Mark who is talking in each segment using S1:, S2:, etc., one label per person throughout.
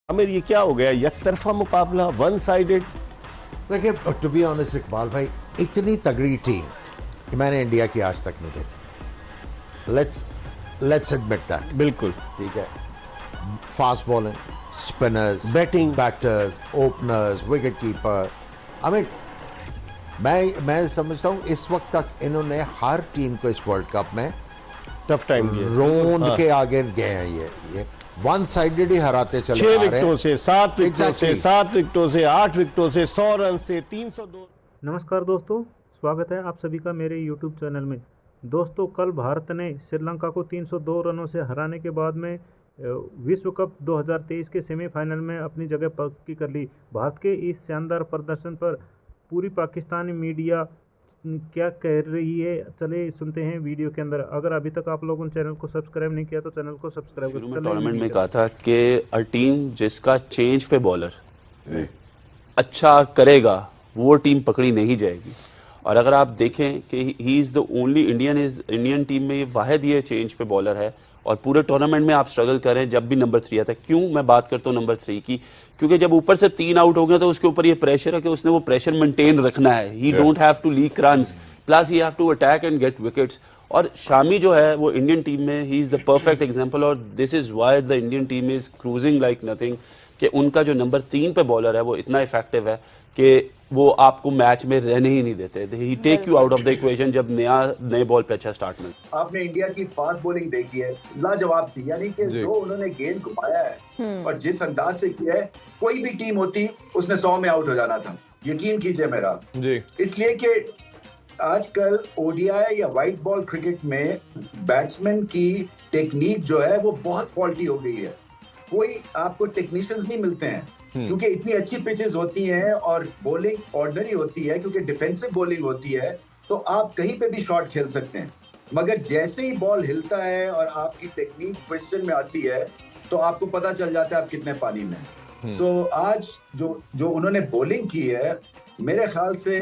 S1: आमिर ये क्या हो गया, एक तरफा मुकाबला, वन साइडेड।
S2: देखिए टू बी ऑनेस्ट इकबाल भाई, इतनी तगड़ी टीम कि मैंने इंडिया की आज तक नहीं देखी। Let's admit that.
S1: बिल्कुल
S2: ठीक है, fast bowling, spinners,
S1: batting,
S2: batters, openers, wicket keeper. I mean मैं समझता हूँ इस वक्त तक इन्होंने हर टीम को इस वर्ल्ड कप में
S1: टफ टाइम दिया,
S2: रोंद के आगे गए हैं। ये वन साइडेड ही हराते चले
S1: 6
S2: आ रहे
S1: विकेटों
S2: हैं।
S1: से 7 विकेटों से
S2: Exactly.
S1: 7 विकेटों से 8 विकेटों से 100 रन से 302।
S3: नमस्कार दोस्तों, स्वागत है आप सभी का मेरे YouTube चैनल में। दोस्तों, कल भारत ने श्रीलंका को 302 रनों से हराने के बाद में विश्व कप 2023 के सेमीफाइनल में अपनी जगह पक्की कर ली। भारत के इस शानदार प्रदर्शन पर पूरी पाकिस्तानी मीडिया क्या कह रही है, चले सुनते हैं वीडियो के अंदर। अगर अभी तक आप लोगों ने चैनल को सब्सक्राइब नहीं किया तो चैनल को सब्सक्राइब करें।
S4: टूर्नामेंट में कहा था कि अ टीम जिसका चेंज पे बॉलर अच्छा करेगा वो टीम पकड़ी नहीं जाएगी। और अगर आप देखें कि ही is the only Indian team में वाहिद ये चेंज पे बॉलर है। और पूरे टूर्नामेंट में आप स्ट्रगल करें जब भी नंबर 3 आता है। क्यों मैं बात करता हूँ नंबर 3 की? क्योंकि जब ऊपर से 3 आउट हो गए तो उसके ऊपर ये प्रेशर है कि उसने वो प्रेशर मेंटेन रखना है। He don't have to leak runs, plus he have to attack and get wickets. और शामी जो है वो इंडियन टीम में he is the perfect example. और this is why the Indian team is cruising like nothing, कि उनका जो number 3 पे बॉलर है वो इतना इफेक्टिव है कि वो आपको मैच में रहने ही नहीं देते। He take you out of the equation जब नए बॉल पे अच्छा स्टार्ट मिलता।
S5: आपने इंडिया की फास्ट बॉलिंग देखी है, लाजवाब थी। यानी कि जो उन्होंने गेंद घुमाया है और जिस अंदाज से किया है, कोई भी टीम होती उसने 100 में आउट हो जाना था, यकीन कीजिए मेरा जी। इसलिए कि आजकल ओडीआई या व्हाइट बॉल क्रिकेट में बैट्समैन की टेक्निक जो है वो बहुत फॉल्टी हो गई है। कोई आपको टेक्नीशियंस नहीं मिलते हैं क्योंकि इतनी अच्छी पिचेस होती हैं और बॉलिंग ऑर्डिनरी होती है, क्योंकि डिफेंसिव बॉलिंग होती है तो आप कहीं पे भी शॉट खेल सकते हैं। मगर जैसे ही बॉल हिलता है और आपकी टेक्निक क्वेश्चन में आती है तो आपको पता चल जाता है आप कितने पानी में। सो आज जो उन्होंने बॉलिंग की है, मेरे ख्याल से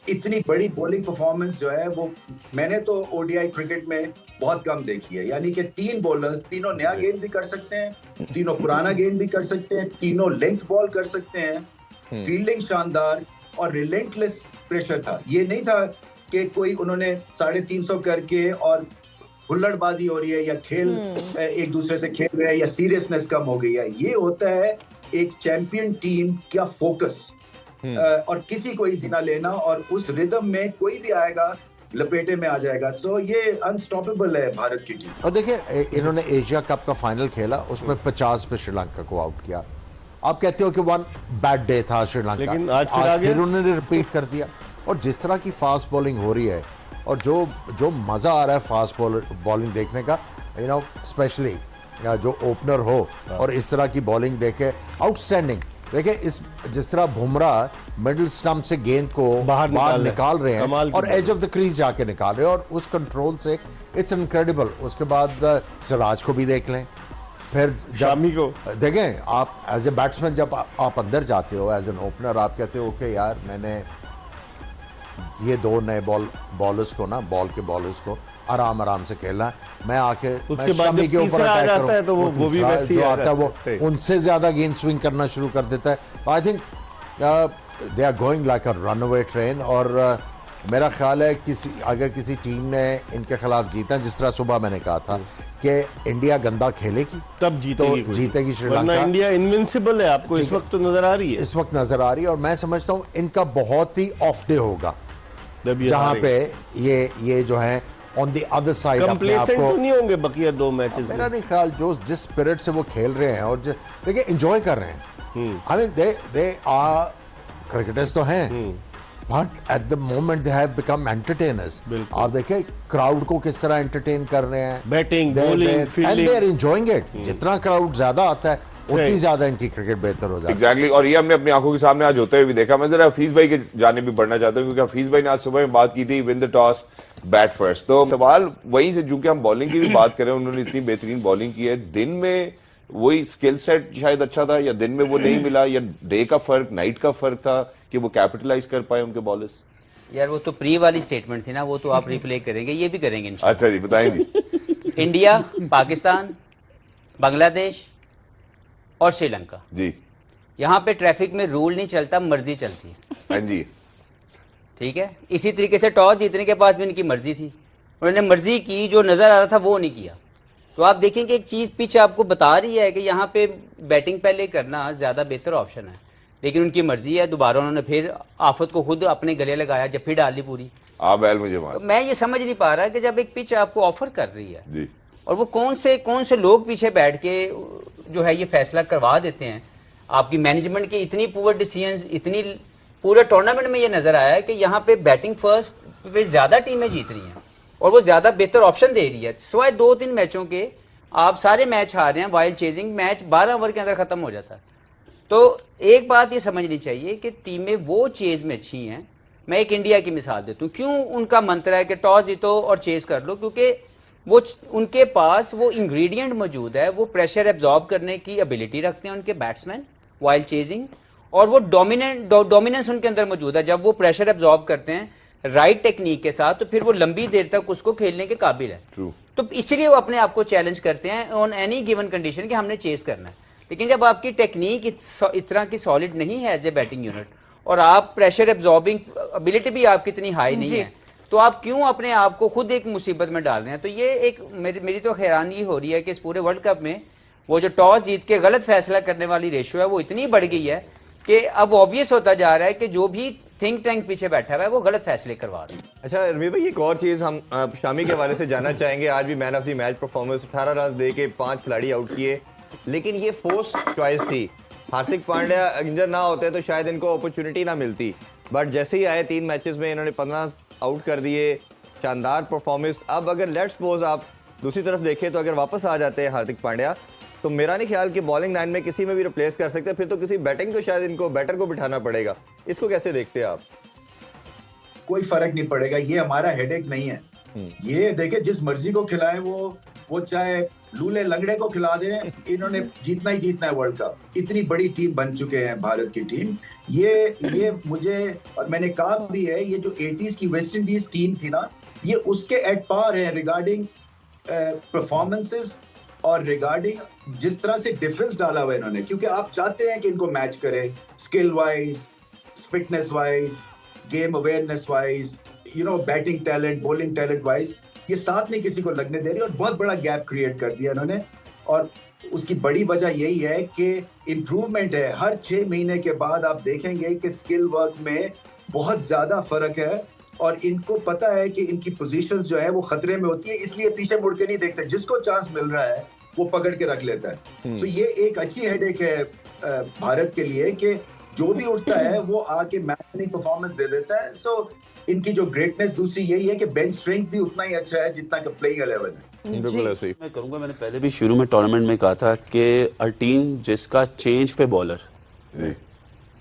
S5: इतनी बड़ी बॉलिंग परफॉर्मेंस जो है वो मैंने तो ओडीआई क्रिकेट में बहुत कम देखी है। यानी कि 3 बॉलर्स, तीनों नया गेंद भी कर सकते हैं, तीनों पुराना गेंद भी कर सकते हैं, तीनों लेंथ बॉल कर सकते हैं। फील्डिंग शानदार और रिलेंटलेस प्रेशर था। ये नहीं था कि कोई उन्होंने 350 करके और हुल्लड़बाजी हो रही है या खेल एक दूसरे से खेल रहे हैं या सीरियसनेस कम हो गई है। ये होता है एक चैंपियन टीम का फोकस और किसी को इजी ना लेना, और उस रिदम में कोई भी आएगा लपेटे में आ जाएगा। सो ये अनस्टॉपेबल है भारत की टीम।
S2: और देखिए इन्होंने एशिया कप का फाइनल खेला, उसमें 50 पे श्रीलंका को आउट किया। आप कहते हो कि वन बैड डे था श्रीलंका,
S1: लेकिन आज
S2: फिर उन्होंने रिपीट कर दिया। और जिस तरह की फास्ट बॉलिंग हो रही है और जो मजा आ रहा है फास्ट बॉलिंग देखने का, यू नो, स्पेशली जो ओपनर हो और इस तरह की बॉलिंग देखे, आउटस्टैंडिंग। देखिए इस जिस तरह बुमराह मिडिल स्टंप से गेंद को बाहर निकाल रहे हैं और एज ऑफ द क्रीज जाके निकाल रहे हैं, और उस कंट्रोल से इट्स इनक्रेडिबल। उसके बाद सिराज को भी देख लें, फिर
S1: शामी को
S2: देखें। आप एज ए बैट्समैन जब आप अंदर जाते हो एज एन ओपनर, आप कहते हो कि यार मैंने ये 2 नए बॉलर्स को ना, बॉल के बॉलर्स को आराम से खेलना, मैं आके
S1: उसके बाद जब तीसरा आ जाता है तो वो भी वैसे ही आता है, वो
S2: उनसे ज्यादा गेंद स्विंग करना शुरू कर देता है। I think they are going like a runaway train. और मेरा ख्याल है अगर किसी टीम ने इनके खिलाफ जीता, जिस तरह सुबह मैंने कहा था कि इंडिया गंदा खेलेगी
S1: तब
S2: जीतेगी श्रीलंका।
S1: इंडिया इनविंसिबल है, आपको इस वक्त तो नजर आ रही है।
S2: इस वक्त नजर आ रही है, और मैं समझता हूं इनका बहुत ही ऑफ डे होगा जहां पे ये जो है on the other side
S1: complacent तो नहीं होंगे बकिया 2 मैचेस।
S2: मेरा नहीं ख्याल, जिस स्पिरिट से वो खेल रहे हैं और देखिए एंजॉय कर रहे हैं। I mean they are cricketers तो हैं, but at the moment they have become entertainers. आप देखिए क्राउड को किस तरह एंटरटेन कर रहे हैं,
S1: batting, bowling, fielding,
S2: and they are enjoying it. जितना क्राउड ज्यादा आता है उतनी ज्यादा इनकी क्रिकेट बेहतर हो जाती है।
S6: एग्जैक्टली और ये हमने अपनी आंखों के सामने आज होते हुए भी देखा। मैं जरा हफीज भाई के जाने भी बढ़ना चाहता हूँ, क्योंकि हफीज भाई ने आज सुबह में बात की थी win the toss bat first. तो सवाल वहीं से, चूंकि हम बॉलिंग की भी बात करें, उन्होंने इतनी बेहतरीन बॉलिंग की है। दिन में वही स्किल सेट शायद अच्छा था, या दिन में वो नहीं मिला, या डे का फर्क, नाइट का फर्क था कि वो कैपिटलाइज कर पाए उनके बॉलर्स?
S7: यार वो तो प्री वाली स्टेटमेंट थी ना, वो तो आप रिप्ले करेंगे, ये भी करेंगे इंशाल्लाह।
S6: अच्छा जी, बताएं जी।
S7: इंडिया, पाकिस्तान, बांग्लादेश, और श्रीलंका
S6: जी,
S7: यहाँ पे ट्रैफिक में रूल नहीं चलता, मर्जी चलती है।
S6: हाँ जी,
S7: ठीक है, इसी तरीके से टॉस जीतने के पास भी इनकी मर्जी थी, उन्होंने मर्जी की, जो नजर आ रहा था वो नहीं किया। तो आप देखेंगे एक चीज पिच आपको बता रही है कि यहाँ पे बैटिंग पहले करना ज्यादा बेहतर ऑप्शन है, लेकिन उनकी मर्जी है। दोबारा उन्होंने फिर आफत को खुद अपने गले लगाया, जफ्फी डाल ली पूरी।
S6: आप बैल मुझे मार।
S7: तो मैं ये समझ नहीं पा रहा कि जब एक पिच आपको ऑफर कर रही है
S6: जी,
S7: और वो कौन से लोग पीछे बैठ के जो है ये फैसला करवा देते हैं। आपकी मैनेजमेंट की इतनी पुअर डिसीजंस, इतनी पूरे टूर्नामेंट में ये नजर आया है कि यहाँ पे बैटिंग फर्स्ट पे ज्यादा टीमें जीत रही हैं और वो ज्यादा बेहतर ऑप्शन दे रही है। सिवाय 2-3 मैचों के आप सारे मैच हार रहे हैं, वाइल्ड चेजिंग मैच 12 ओवर के अंदर खत्म हो जाता है। तो एक बात ये समझनी चाहिए कि टीमें वो चेज में अच्छी हैं। मैं एक इंडिया की मिसाल देता हूँ, क्यों उनका मंत्र है कि टॉस जीतो और चेज कर लो, क्योंकि वो उनके पास वो इंग्रेडिएंट मौजूद है, वो प्रेशर एब्जॉर्ब करने की एबिलिटी रखते हैं उनके बैट्समैन वाइल्ड चेजिंग, और वो डोमिनेंस उनके अंदर मौजूद है। जब वो प्रेशर एब्जॉर्ब करते हैं राइट टेक्निक के साथ तो फिर वो लंबी देर तक उसको खेलने के काबिल है।
S6: True.
S7: तो इसलिए वो अपने आप को चैलेंज करते हैं ऑन एनी गिवन कंडीशन कि हमने चेस करना है। लेकिन जब आपकी टेक्निक इस तरह की सॉलिड नहीं है एज ए बैटिंग यूनिट और आप प्रेशर एब्जॉर्बिंग एबिलिटी भी आपकी इतनी हाई नहीं है, तो आप क्यों अपने आप को खुद एक मुसीबत में डाल रहे हैं। तो ये एक मेरी तो हैरानी हो रही है कि इस पूरे वर्ल्ड कप में वो जो टॉस जीत के गलत फैसला करने वाली रेशियो है वो इतनी बढ़ गई है कि अब ऑब्वियस होता जा रहा है कि जो भी थिंक टैंक पीछे बैठा हुआ है वो गलत फैसले करवा रहे हैं।
S1: अच्छा रमीज भाई, एक और चीज़ हम शामी के हवाले से जानना चाहेंगे। आज भी man of the match performance, 18 run दे के 5 खिलाड़ी आउट किए, लेकिन ये फोर्स चॉइस थी। हार्दिक पांड्या इंजर ना होते तो शायद इनको अपॉर्चुनिटी ना मिलती, बट जैसे ही आए 3 मैचेस में इन्होंने 15 आउट कर दिए, शानदार परफॉर्मेंस। अब अगर लेट्स सपोज आप दूसरी तरफ देखें तो अगर वापस आ जाते हैं हार्दिक पांड्या, तो मेरा नहीं ख्याल कि बॉलिंग लाइन में किसी में भी रिप्लेस कर सकते हैं, फिर तो किसी बैटिंग को शायद इनको बैटर को बिठाना पड़ेगा। इसको कैसे देखते हैं आप?
S5: कोई फर्क नहीं पड़ेगा, ये हमारा हेडेक नहीं है। ये देखे जिस मर्जी को खिलाए, वो चाहे लूले लंगड़े को खिला दें, इन्होंने जीतना ही जीतना है वर्ल्ड कप। इतनी बड़ी टीम बन चुके हैं भारत की टीम। ये मुझे, और मैंने कहा भी है, ये जो 80s की वेस्ट इंडीज टीम थी ना, ये उसके एट पार है रिगार्डिंग परफॉर्मेंसेस और रिगार्डिंग जिस तरह से डिफरेंस डाला हुआ इन्होंने। क्योंकि आप चाहते हैं कि इनको मैच करें skill wise, fitness wise, game awareness wise, batting talent, bowling talent wise, ये साथ नहीं किसी को लगने दे रही और बहुत बड़ा गैप क्रिएट कर दिया इन्होंने। और उसकी बड़ी वजह यही है कि इम्प्रूवमेंट है। हर 6 महीने के बाद आप देखेंगे कि स्किल वर्क में बहुत ज्यादा फर्क है और इनको पता है कि इनकी पोजीशंस जो है वो खतरे में होती है, इसलिए पीछे मुड़ के नहीं देखते, जिसको चांस मिल रहा है वो पकड़ के रख लेता है। तो ये एक अच्छी हेडेक है भारत के लिए कि जो भी उठता है वो आके मैच परफॉर्मेंस दे देता है। सो इनकी जो ग्रेटनेस दूसरी यही है कि बेंच स्ट्रेंथ भी उतना ही अच्छा है जितना कि प्लेइंग 11 है।
S1: बिल्कुल ऐसे ही
S4: मैं करूंगा, मैंने पहले भी शुरू में टूर्नामेंट में कहा था कि अ टीम जिसका चेंज पे बॉलर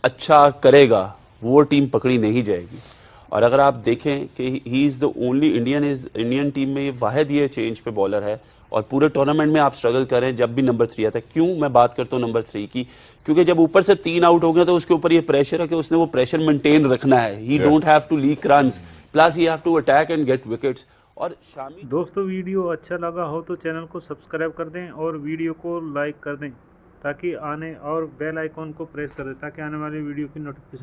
S4: अच्छा करेगा वो टीम पकड़ी नहीं जाएगी। और अगर आप देखें कि ही is the only Indian team में वाहिद ये चेंज पे बॉलर है और पूरे टूर्नामेंट में आप स्ट्रगल करें जब भी नंबर 3 आता है। क्यों मैं बात करता हूँ नंबर 3 की? क्योंकि जब ऊपर से 3 आउट हो गए तो उसके ऊपर ये प्रेशर है कि उसने वो प्रेशर मेंटेन रखना है। He don't have to leak runs, plus he have to attack and get wickets. और शामी
S3: दोस्तों, वीडियो अच्छा लगा हो तो चैनल को सब्सक्राइब कर दें और वीडियो को लाइक कर दें ताकि आने और बेल आइकॉन को प्रेस कर दें ताकि आने वाली वीडियो की नोटिफिकेशन